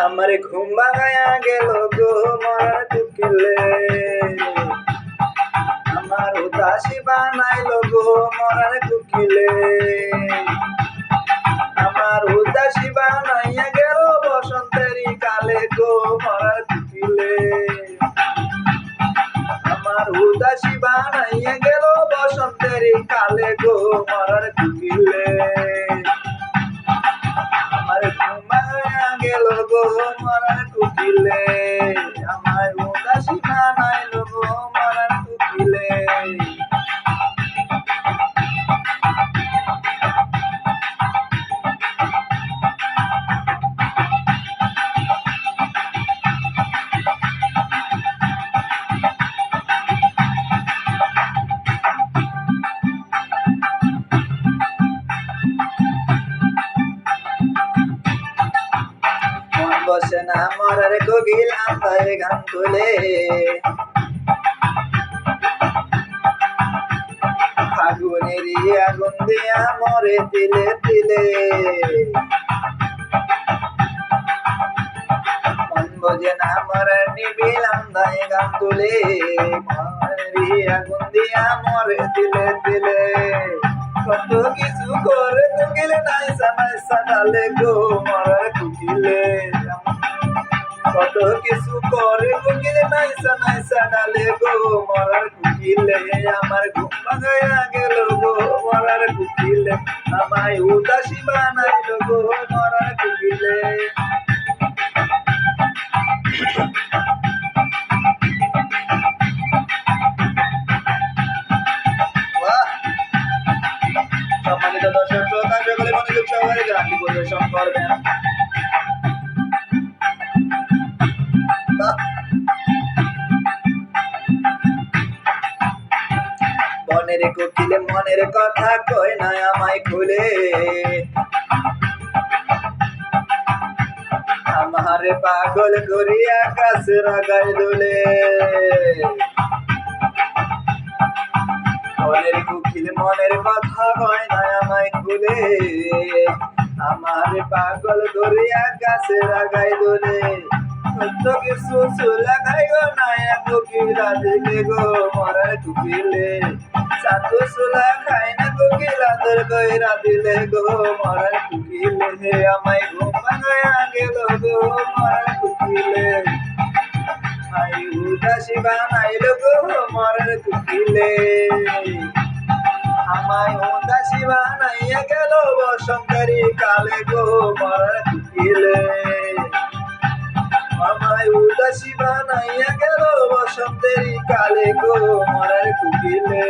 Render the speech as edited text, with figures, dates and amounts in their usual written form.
আমার ঘুম ভাঙায়া গেল গো মরার কুকিলে, আমার উদাসী বানাইল গো মরার কুকিলে, আমার উদাসী বানাইয়া গেল বসন্তেরই কালে গো মরার কুকিলে, আমার উদাসী বানাইয়া গেল বসন্তেরই কালে গো মরার কুকিলে, আমার ঘুম ভাঙায়া গেল গো মরার কুকিলে, আমায় উদাসী বানাইল গো মরার কুকিলে। বসে না মরার কোকিল আন্তায় গান তুলে, ফাগুনেরই আগুন দিয়া মরে তিলে তিলে, মন বোঝে না মরার নিবিল আন্তায় গান তুলে, মনেরই আগুন দিয়া মরে তিলে তিলে, কত কিছু করে কোকিল নাইসা নাইসা ডালে গো মরার কুকিলে, কত কিছু করে কোকিল নাইসা নাইসা ডালে গো মরার কুকিলে, আমার ঘুম ভাঙায়া গেল গো মরার কুকিলে, আমায় উদাসী বানাইল গো মরার কুকিলে। সম্মানিত দর্শক শ্রোতা সকলে মনোযোগ সহকারে গানটি পরিবেশন করবেন। বনের কোকিলে মনের কথা কয় না আমায় খুলে, আমারে পাগল করিয়া কাছে রাগায় দোলে, বনের কোকিল মনের কথা কয় না আমায় খুলে, আমারে পাগল করিয়া কাছে রাগায় দোলে, কত কিছু চুলা খাই গো নায়া কোকিলা দিলে গো মরার কুকিলে, সাতু চুলা খাই না কোকিলা তোর কইরা দিলে গো মরার কুকিলে, আমায় ঘুম ভাঙায়া গেল গো মরার কুকিলে, আই উদাসী বানাইল গো মরার কুকিলে, আমায় উদাসী বানাইয়া গেল বসন্তেরই কালে গো মরার কুকিলে, আমায় উদাসী বানাইয়া গেল বসন্তেরই কালে গো মরার কুকিলে।